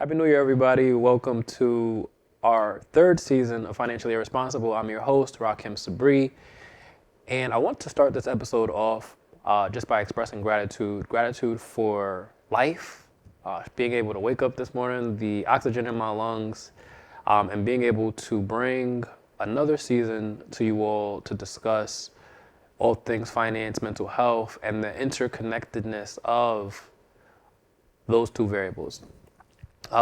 Happy New Year, everybody. Welcome to our third season of Financially Irresponsible. I'm your host, Rakim Sabri, and I want to start this episode off just by expressing gratitude. Gratitude for life, being able to wake up this morning, the oxygen in my lungs, and being able to bring another season to you all to discuss all things finance, mental health, and the interconnectedness of those two variables.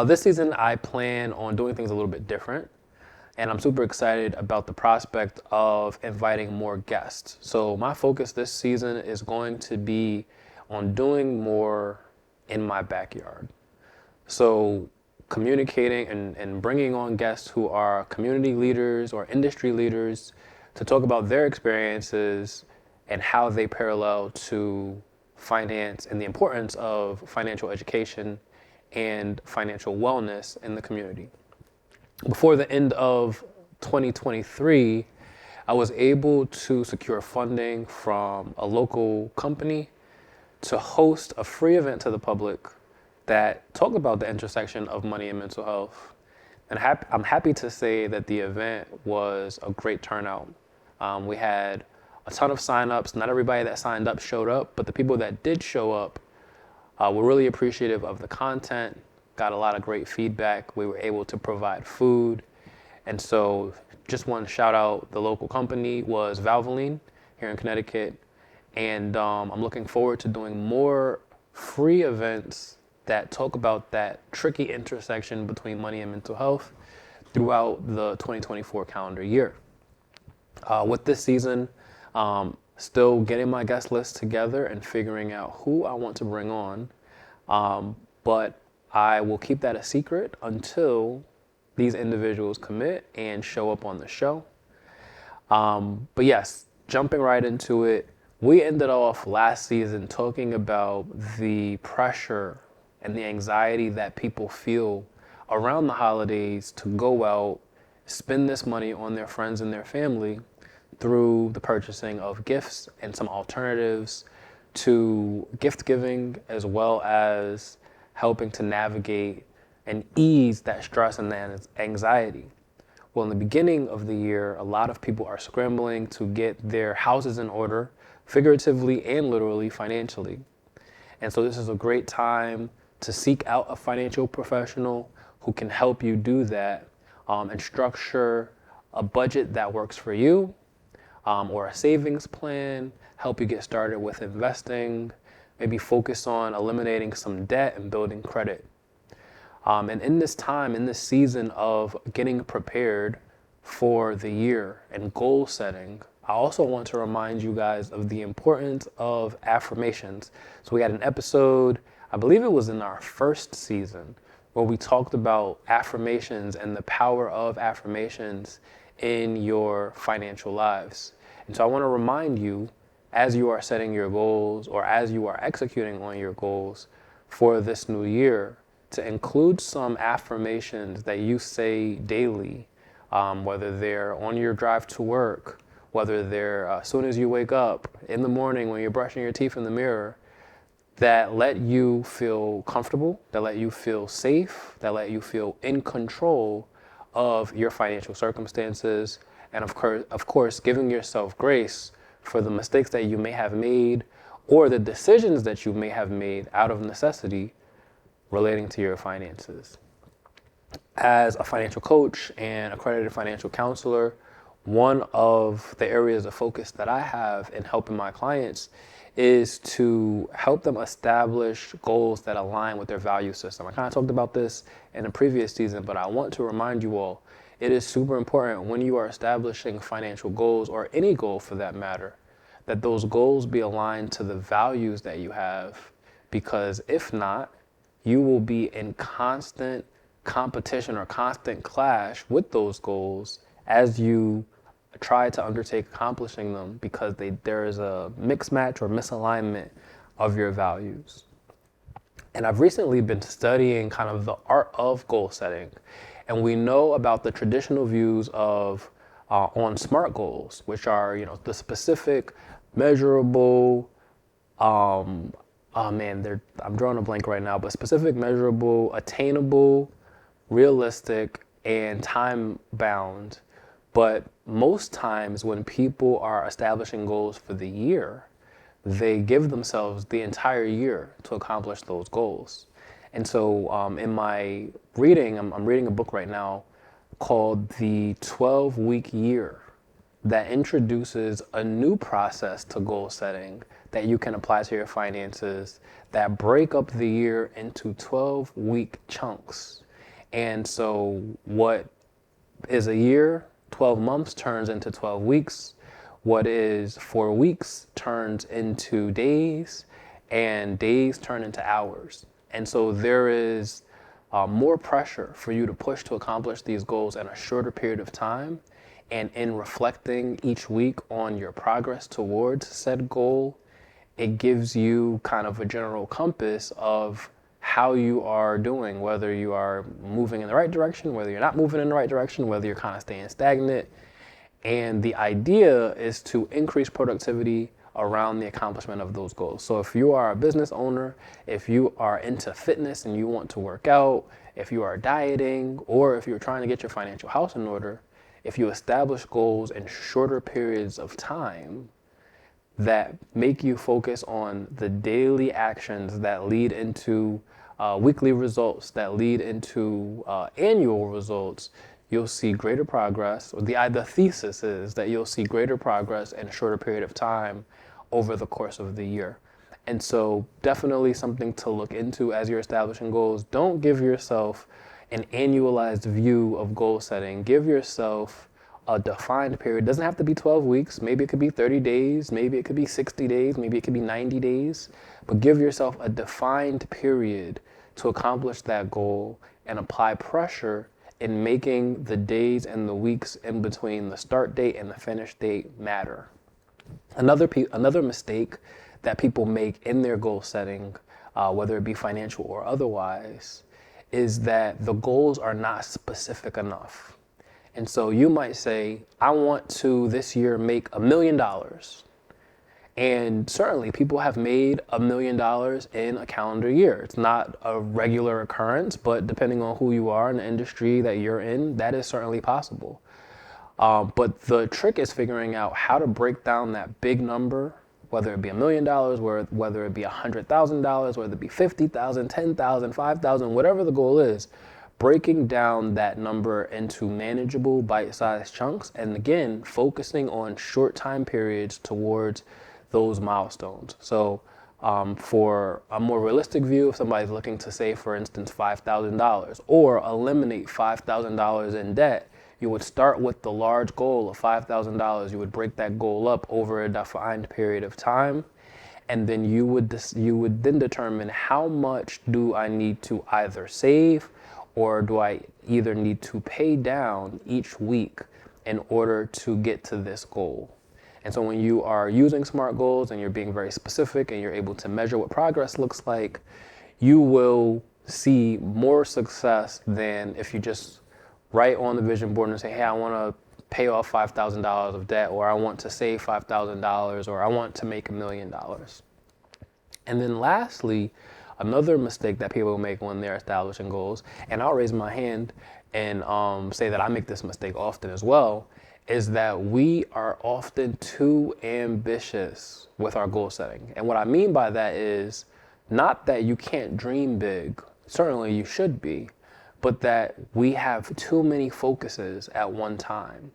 This season, I plan on doing things a little bit different, and I'm super excited about the prospect of inviting more guests. So my focus this season is going to be on doing more in my backyard. So communicating and bringing on guests who are community leaders or industry leaders to talk about their experiences and how they parallel to finance and the importance of financial education and financial wellness in the community. Before the end of 2023, I was able to secure funding from a local company to host a free event to the public that talked about the intersection of money and mental health. And I'm happy to say that the event was a great turnout. We had a ton of signups. Not everybody that signed up showed up, but the people that did show up we're really appreciative of the content, got a lot of great feedback. We were able to provide food. And so just one shout out, the local company was Valvoline here in Connecticut. And I'm looking forward to doing more free events that talk about that tricky intersection between money and mental health throughout the 2024 calendar year. With this season, still getting my guest list together and figuring out who I want to bring on. But I will keep that a secret until these individuals commit and show up on the show. But yes, jumping right into it, we ended off last season talking about the pressure and the anxiety that people feel around the holidays to go out, spend this money on their friends and their family through the purchasing of gifts and some alternatives to gift giving, as well as helping to navigate and ease that stress and that anxiety. Well, in the beginning of the year, a lot of people are scrambling to get their houses in order, figuratively and literally, financially. And so this is a great time to seek out a financial professional who can help you do that and structure a budget that works for you, or a savings plan, help you get started with investing, maybe focus on eliminating some debt and building credit. And in this time, in this season of getting prepared for the year and goal setting, I also want to remind you guys of the importance of affirmations. So we had an episode, I believe it was in our first season, where we talked about affirmations and the power of affirmations in your financial lives. And so I want to remind you, as you are setting your goals or as you are executing on your goals for this new year, to include some affirmations that you say daily, whether they're on your drive to work, whether they're as soon as you wake up, in the morning when you're brushing your teeth in the mirror, that let you feel comfortable, that let you feel safe, that let you feel in control of your financial circumstances, and of course, giving yourself grace for the mistakes that you may have made or the decisions that you may have made out of necessity relating to your finances. As a financial coach and accredited financial counselor, one of the areas of focus that I have in helping my clients is to help them establish goals that align with their value system. I kind of talked about this in a previous season, but I want to remind you all, it is super important when you are establishing financial goals, or any goal for that matter, that those goals be aligned to the values that you have, because if not, you will be in constant competition or constant clash with those goals as you try to undertake accomplishing them, because there is a mix match or misalignment of your values. And I've recently been studying kind of the art of goal setting, and we know about the traditional views of on SMART goals, which are the specific, measurable, oh man, I'm drawing a blank right now, but specific, measurable, attainable, realistic, and time bound. But most times when people are establishing goals for the year, they give themselves the entire year to accomplish those goals. And so in my reading, I'm reading a book right now called The 12-Week Year that introduces a new process to goal setting that you can apply to your finances that break up the year into 12-week chunks. And so what is a year, 12 months turns into 12 weeks. What is 4 weeks turns into days, and days turn into hours. And so there is more pressure for you to push to accomplish these goals in a shorter period of time. And in reflecting each week on your progress towards said goal, it gives you kind of a general compass of how you are doing, whether you are moving in the right direction, whether you're not moving in the right direction, whether you're kind of staying stagnant. And the idea is to increase productivity around the accomplishment of those goals. So if you are a business owner, if you are into fitness and you want to work out, if you are dieting, or if you're trying to get your financial house in order, if you establish goals in shorter periods of time that make you focus on the daily actions that lead into weekly results, that lead into annual results, you'll see greater progress. Or the thesis is that you'll see greater progress in a shorter period of time over the course of the year. And so definitely something to look into as you're establishing goals. Don't give yourself an annualized view of goal setting. Give yourself a defined period. It doesn't have to be 12 weeks. Maybe it could be 30 days. Maybe it could be 60 days. Maybe it could be 90 days. But give yourself a defined period to accomplish that goal and apply pressure in making the days and the weeks in between the start date and the finish date matter. Another mistake that people make in their goal setting, whether it be financial or otherwise, is that the goals are not specific enough. And so you might say, I want to this year make $1 million. And certainly people have made $1 million in a calendar year. It's not a regular occurrence, but depending on who you are in the industry that you're in, that is certainly possible. But the trick is figuring out how to break down that big number, whether it be $1 million, whether it be $100,000, whether it be 50,000, 10,000, 5,000, whatever the goal is, breaking down that number into manageable bite-sized chunks. And again, focusing on short time periods towards those milestones. So for a more realistic view, if somebody's looking to save, for instance, $5,000 or eliminate $5,000 in debt, you would start with the large goal of $5,000. You would break that goal up over a defined period of time. And then you would then determine how much do I need to either save or do I either need to pay down each week in order to get to this goal. And so when you are using SMART goals and you're being very specific and you're able to measure what progress looks like, you will see more success than if you just write on the vision board and say, hey, I want to pay off $5,000 of debt, or I want to save $5,000, or I want to make $1 million. And then lastly, another mistake that people make when they're establishing goals, and I'll raise my hand and say that I make this mistake often as well, is that we are often too ambitious with our goal setting. And what I mean by that is not that you can't dream big, certainly you should be, but that we have too many focuses at one time.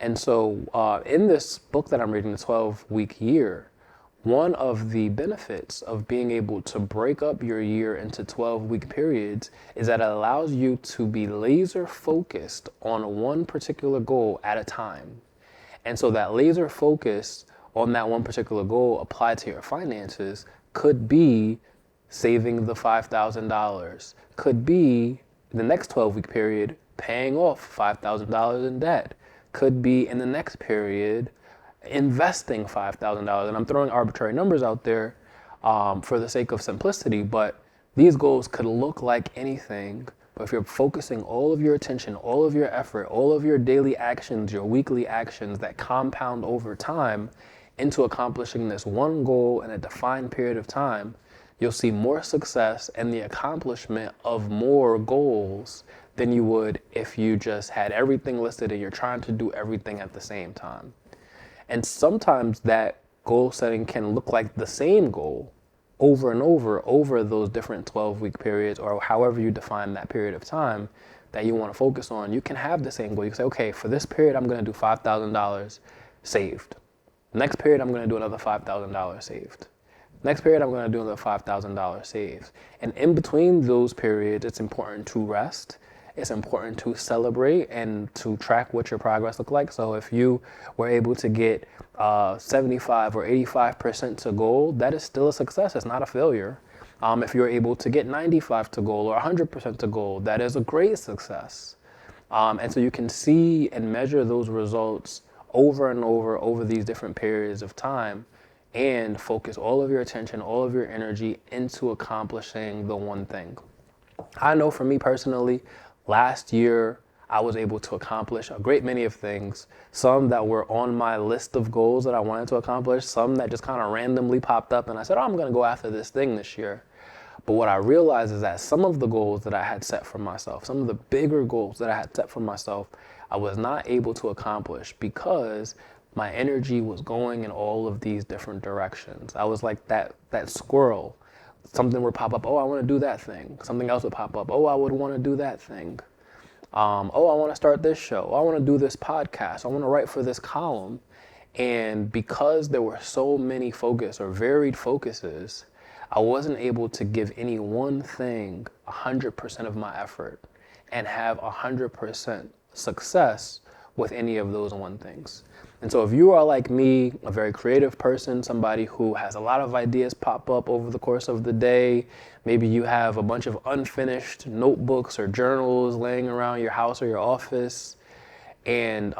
And so in this book that I'm reading, The 12-Week Year, one of the benefits of being able to break up your year into 12-week periods is that it allows you to be laser focused on one particular goal at a time. And so that laser focus on that one particular goal applied to your finances could be saving the $5,000, could be the next 12-week period paying off $5,000 in debt, could be in the next period investing $5,000. And I'm throwing arbitrary numbers out there for the sake of simplicity, but these goals could look like anything. But if you're focusing all of your attention, all of your effort, all of your daily actions, your weekly actions that compound over time into accomplishing this one goal in a defined period of time, you'll see more success and the accomplishment of more goals than you would if you just had everything listed and you're trying to do everything at the same time. And sometimes that goal setting can look like the same goal over and over those different 12-week periods, or however you define that period of time that you want to focus on. You can have the same goal. You can say, okay, for this period, I'm going to do $5,000 saved. Next period, I'm going to do another $5,000 saved. Next period, I'm going to do another $5,000 saved. And in between those periods, it's important to rest. It's important to celebrate and to track what your progress looked like. So if you were able to get 75 or 85% to goal, that is still a success. It's not a failure. If you're able to get 95 to goal or 100% to goal, that is a great success. And so you can see and measure those results over and over these different periods of time, and focus all of your attention, all of your energy into accomplishing the one thing. I know for me personally, last year, I was able to accomplish a great many of things, some that were on my list of goals that I wanted to accomplish, some that just kind of randomly popped up and I said, oh, I'm going to go after this thing this year. But what I realized is that some of the goals that I had set for myself, some of the bigger goals that I had set for myself, I was not able to accomplish because my energy was going in all of these different directions. I was like that squirrel. Something would pop up, oh, I want to do that thing. Something else would pop up, oh, I would want to do that thing. Oh, I want to start this show. Oh, I want to do this podcast. I want to write for this column. And because there were so many varied focuses, I wasn't able to give any one thing 100% of my effort and have 100% success with any of those one things. And so if you are like me, a very creative person, somebody who has a lot of ideas pop up over the course of the day, maybe you have a bunch of unfinished notebooks or journals laying around your house or your office, and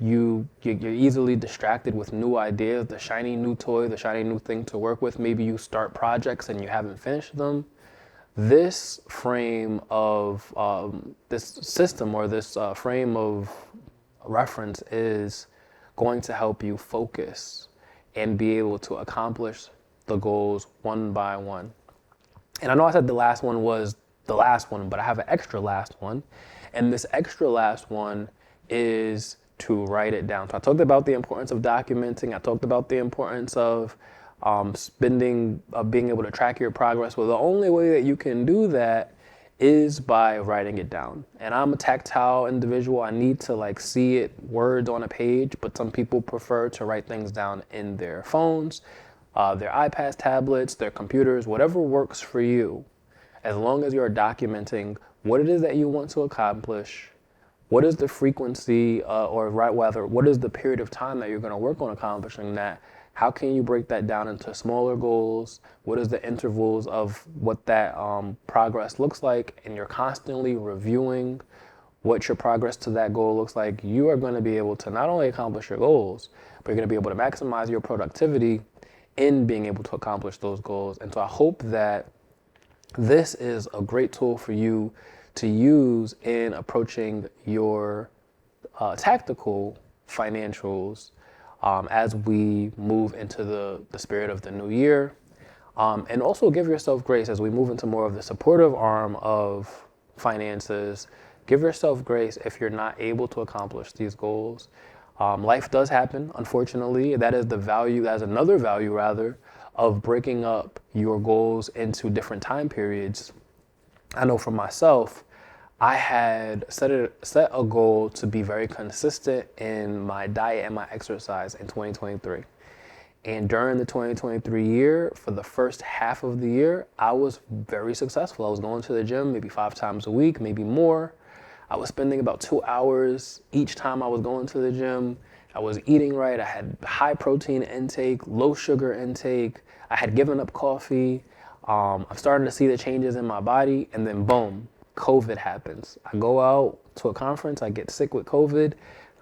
you're easily distracted with new ideas, the shiny new toy, the shiny new thing to work with. Maybe you start projects and you haven't finished them. This frame of this system or this frame of reference is going to help you focus and be able to accomplish the goals one by one. And I know I said the last one was the last one, but I have an extra last one. And this extra last one is to write it down. So I talked about the importance of documenting. I talked about the importance of being able to track your progress. Well, the only way that you can do that is by writing it down. And I'm a tactile individual. I need to see it, words on a page, but some people prefer to write things down in their phones, their iPads, tablets, their computers, whatever works for you. As long as you're documenting what it is that you want to accomplish, what is the frequency, what is the period of time that you're going to work on accomplishing that? How can you break that down into smaller goals? What is the intervals of what that progress looks like? And you're constantly reviewing what your progress to that goal looks like. You are going to be able to not only accomplish your goals, but you're going to be able to maximize your productivity in being able to accomplish those goals. And so I hope that this is a great tool for you to use in approaching your tactical financials as we move into the spirit of the new year. And also give yourself grace as we move into more of the supportive arm of finances. Give yourself grace if you're not able to accomplish these goals. Life does happen, unfortunately. That is another value of breaking up your goals into different time periods. I know for myself, I had set a goal to be very consistent in my diet and my exercise in 2023. And during the 2023 year, for the first half of the year, I was very successful. I was going to the gym maybe 5 times a week, maybe more. I was spending about 2 hours each time I was going to the gym. I was eating right. I had high protein intake, low sugar intake. I had given up coffee. I'm starting to see the changes in my body, and then boom, COVID happens. I go out to a conference, I get sick with COVID.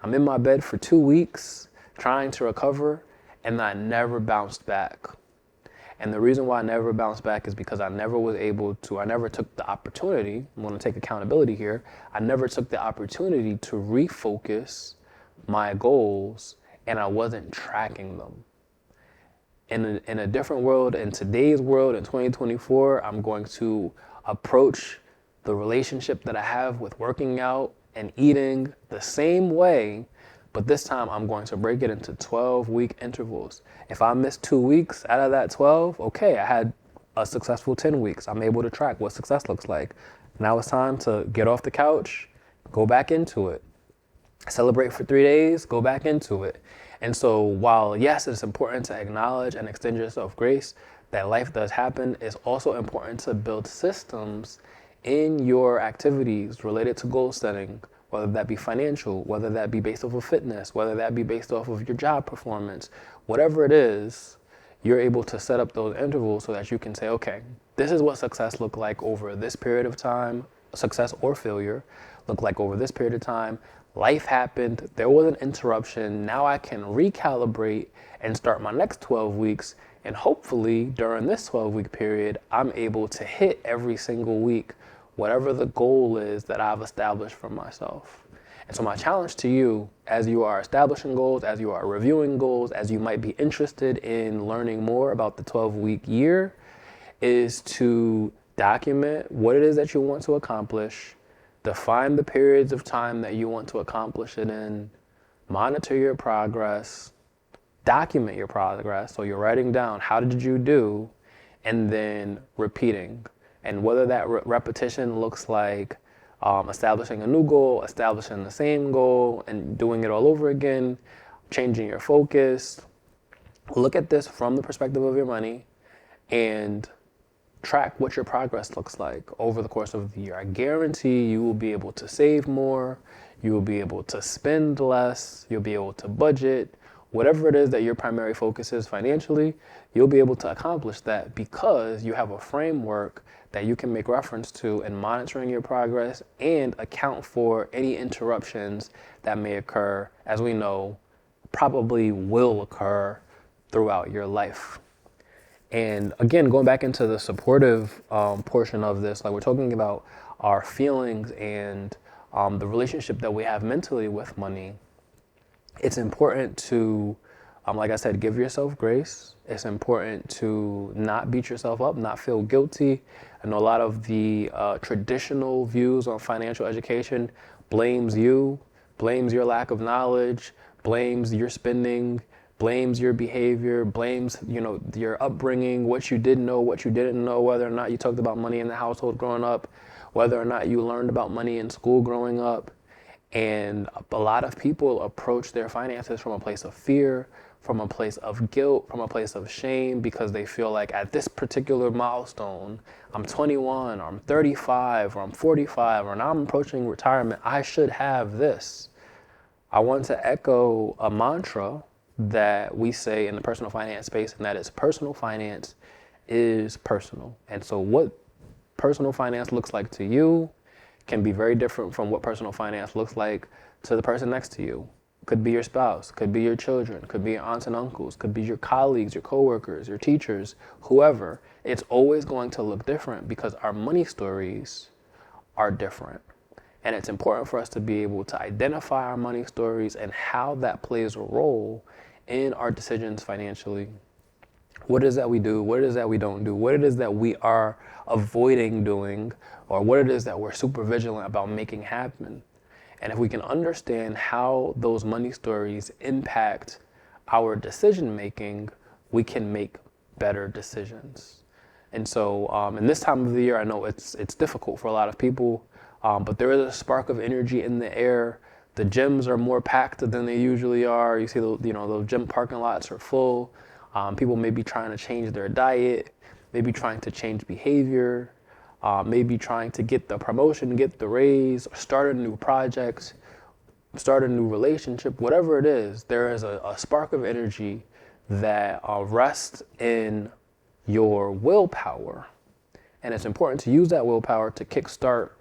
I'm in my bed for 2 weeks trying to recover, and I never bounced back. And the reason why I never bounced back is because I never took the opportunity. I'm going to take accountability here. I never took the opportunity to refocus my goals, and I wasn't tracking them. in a different world, in today's world, in 2024, I'm going to approach the relationship that I have with working out and eating the same way, but this time I'm going to break it into 12-week intervals. If I miss 2 weeks out of that 12, okay, I had a successful 10 weeks. I'm able to track what success looks like. Now it's time to get off the couch, go back into it. Celebrate for 3 days, go back into it. And so while, yes, it's important to acknowledge and extend yourself grace that life does happen, it's also important to build systems in your activities related to goal setting, whether that be financial, whether that be based off of fitness, whether that be based off of your job performance, whatever it is, you're able to set up those intervals so that you can say, okay, this is what success looked like over this period of time, success or failure look like over this period of time. Life happened, there was an interruption, now I can recalibrate and start my next 12 weeks, and hopefully during this 12-week period, I'm able to hit every single week whatever the goal is that I've established for myself. And so my challenge to you, as you are establishing goals, as you are reviewing goals, as you might be interested in learning more about the 12-week year, is to document what it is that you want to accomplish, define the periods of time that you want to accomplish it in, monitor your progress, document your progress. So you're writing down how did you do, and then repeating. And whether that repetition looks like establishing a new goal, establishing the same goal, and doing it all over again, changing your focus. Look at this from the perspective of your money and track what your progress looks like over the course of the year. I guarantee you will be able to save more, you will be able to spend less, you'll be able to budget. Whatever it is that your primary focus is financially, you'll be able to accomplish that because you have a framework that you can make reference to in monitoring your progress and account for any interruptions that may occur, as we know, probably will occur throughout your life. And again, going back into the supportive portion of this, like we're talking about our feelings and the relationship that we have mentally with money, it's important to, like I said, give yourself grace. It's important to not beat yourself up, not feel guilty. I know a lot of the traditional views on financial education blames you, blames your lack of knowledge, blames your spending, blames your behavior, blames, your upbringing, what you didn't know, what you didn't know, whether or not you talked about money in the household growing up, whether or not you learned about money in school growing up. And a lot of people approach their finances from a place of fear, from a place of guilt, from a place of shame, because they feel like at this particular milestone, I'm 21, or I'm 35, or I'm 45, or now I'm approaching retirement, I should have this. I want to echo a mantra that we say in the personal finance space, and that is personal finance is personal. And so what personal finance looks like to you can be very different from what personal finance looks like to the person next to you. Could be your spouse, could be your children, could be your aunts and uncles, could be your colleagues, your coworkers, your teachers, whoever. It's always going to look different because our money stories are different. And it's important for us to be able to identify our money stories and how that plays a role in our decisions financially. What it is that we do, what it is that we don't do, what it is that we are avoiding doing, or what it is that we're super vigilant about making happen. And if we can understand how those money stories impact our decision making, we can make better decisions. And so in this time of the year, I know it's difficult for a lot of people, but there is a spark of energy in the air. The gyms are more packed than they usually are. You see, those gym parking lots are full. People may be trying to change their diet, maybe trying to change behavior, maybe trying to get the promotion, get the raise, or start a new project, start a new relationship, whatever it is. There is a spark of energy that rests in your willpower. And it's important to use that willpower to kickstart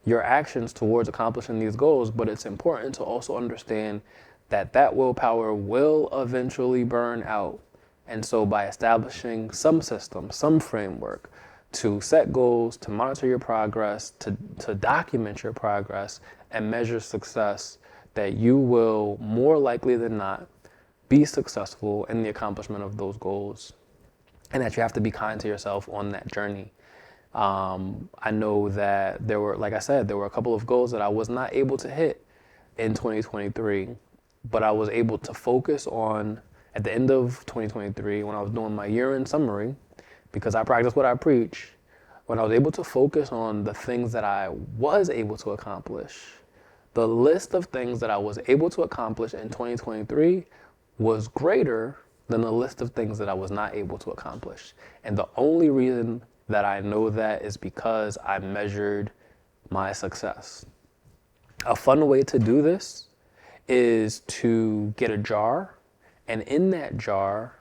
your actions towards accomplishing these goals, but it's important to also understand that that willpower will eventually burn out. And so by establishing some system, some framework to set goals, to monitor your progress, to document your progress and measure success, that you will more likely than not be successful in the accomplishment of those goals. and that you have to be kind to yourself on that journey. I know that there were, like I said, there were a couple of goals that I was not able to hit in 2023, but I was able to focus on, at the end of 2023, when I was doing my year-end summary, because I practice what I preach, when I was able to focus on the things that I was able to accomplish, the list of things that I was able to accomplish in 2023 was greater than the list of things that I was not able to accomplish. And the only reason that I know that is because I measured my success. A fun way to do this is to get a jar, and in that jar,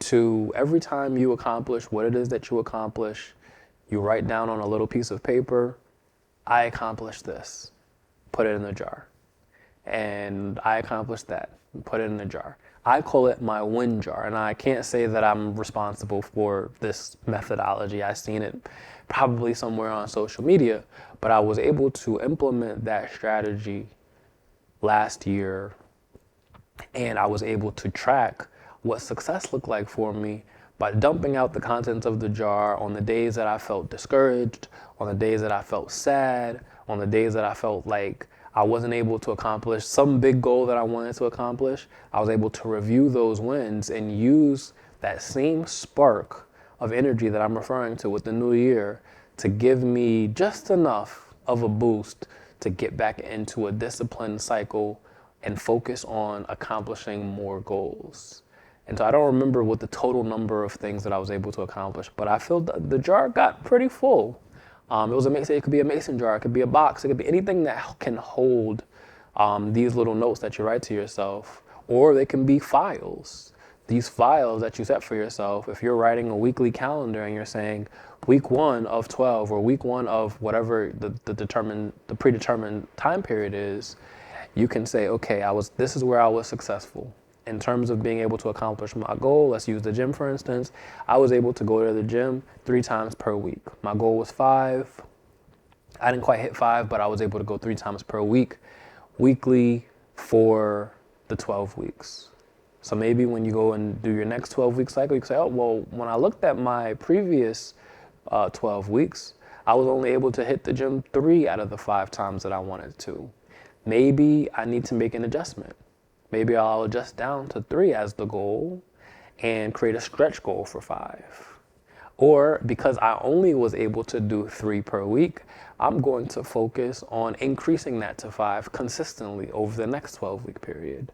to every time you accomplish what it is that you accomplish, you write down on a little piece of paper, I accomplished this, put it in the jar. And I accomplished that, put it in the jar. I call it my win jar, and I can't say that I'm responsible for this methodology. I've seen it probably somewhere on social media, but I was able to implement that strategy last year, and I was able to track what success looked like for me by dumping out the contents of the jar on the days that I felt discouraged, on the days that I felt sad, on the days that I felt like I wasn't able to accomplish some big goal that I wanted to accomplish. I was able to review those wins and use that same spark of energy that I'm referring to with the new year to give me just enough of a boost to get back into a disciplined cycle and focus on accomplishing more goals. And so I don't remember what the total number of things that I was able to accomplish, but I feel the jar got pretty full. It could be a mason jar, it could be a box, it could be anything that can hold these little notes that you write to yourself, or they can be files. These files that you set for yourself, if you're writing a weekly calendar and you're saying week 1 of 12 or week 1 of whatever the predetermined time period is, you can say, okay, this is where I was successful. In terms of being able to accomplish my goal, let's use the gym for instance, I was able to go to the gym 3 times per week. My goal was 5. I didn't quite hit 5, but I was able to go 3 times per week, weekly for the 12 weeks. So maybe when you go and do your next 12-week cycle, you can say, oh, well, when I looked at my previous 12 weeks, I was only able to hit the gym 3 out of the 5 times that I wanted to. Maybe I need to make an adjustment. Maybe I'll adjust down to 3 as the goal and create a stretch goal for 5. Or because I only was able to do 3 per week, I'm going to focus on increasing that to 5 consistently over the next 12-week period.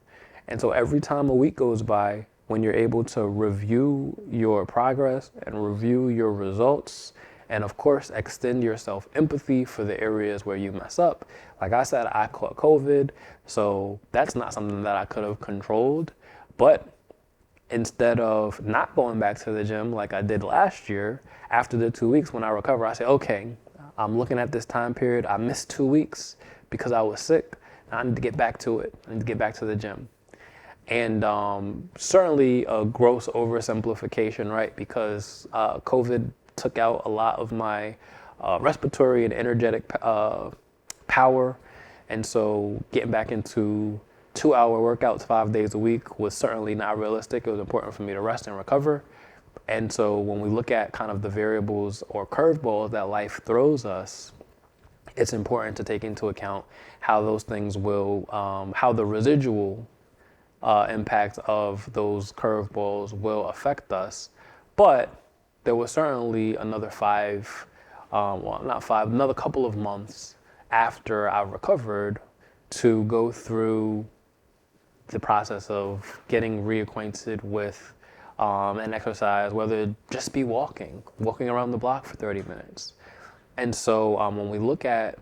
And so every time a week goes by, when you're able to review your progress and review your results, and of course, extend your self-empathy for the areas where you mess up. Like I said, I caught COVID, so that's not something that I could have controlled. But instead of not going back to the gym like I did last year, after the 2 weeks when I recover, I say, okay, I'm looking at this time period. I missed 2 weeks because I was sick. I need to get back to it. I need to get back to the gym. And certainly a gross oversimplification, right? Because COVID took out a lot of my respiratory and energetic power. And so getting back into 2-hour workouts 5 days a week was certainly not realistic. It was important for me to rest and recover. And so when we look at kind of the variables or curveballs that life throws us, it's important to take into account how those things will, how the residual impact of those curveballs will affect us. But there was certainly another another couple of months after I recovered to go through the process of getting reacquainted with an exercise, whether it just be walking around the block for 30 minutes. And so when we look at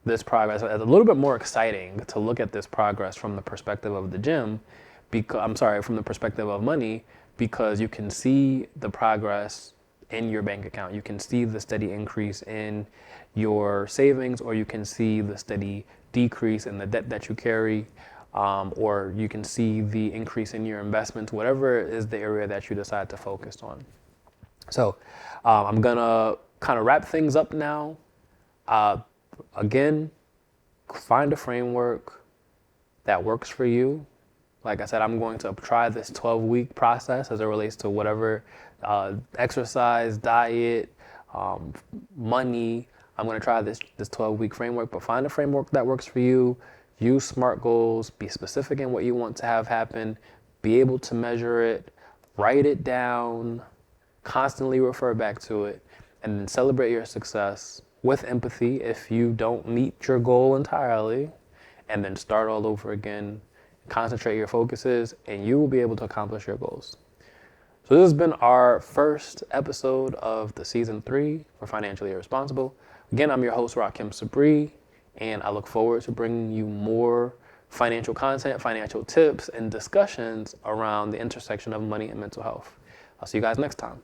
this progress, it's a little bit more exciting to look at this progress from the perspective of the gym, from the perspective of money, because you can see the progress in your bank account. You can see the steady increase in your savings, or you can see the steady decrease in the debt that you carry, or you can see the increase in your investments, whatever is the area that you decide to focus on. So I'm gonna kind of wrap things up now. Again, find a framework that works for you. Like I said, I'm going to try this 12-week process as it relates to whatever exercise, diet, money. I'm going to try this 12-week framework, but find a framework that works for you. Use SMART goals. Be specific in what you want to have happen. Be able to measure it. Write it down. Constantly refer back to it. And then celebrate your success with empathy if you don't meet your goal entirely. And then start all over again. Concentrate your focuses, and you will be able to accomplish your goals. So this has been our first episode of the season 3 for Financially Irresponsible. Again, I'm your host, Rakim Sabri, and I look forward to bringing you more financial content, financial tips, and discussions around the intersection of money and mental health. I'll see you guys next time.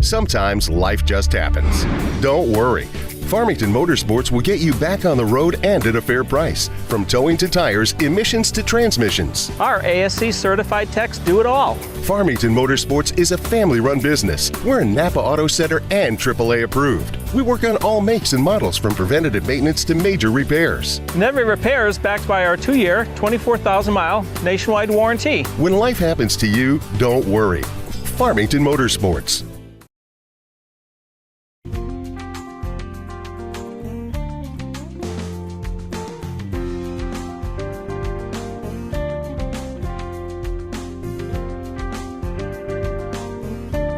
Sometimes life just happens. Don't worry. Farmington Motorsports will get you back on the road and at a fair price. From towing to tires, emissions to transmissions. Our ASC certified techs do it all. Farmington Motorsports is a family-run business. We're Napa Auto Center and AAA approved. We work on all makes and models from preventative maintenance to major repairs. And every repair is backed by our 2-year, 24,000-mile nationwide warranty. When life happens to you, don't worry. Farmington Motorsports.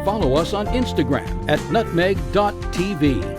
Follow us on Instagram at nutmeg.tv.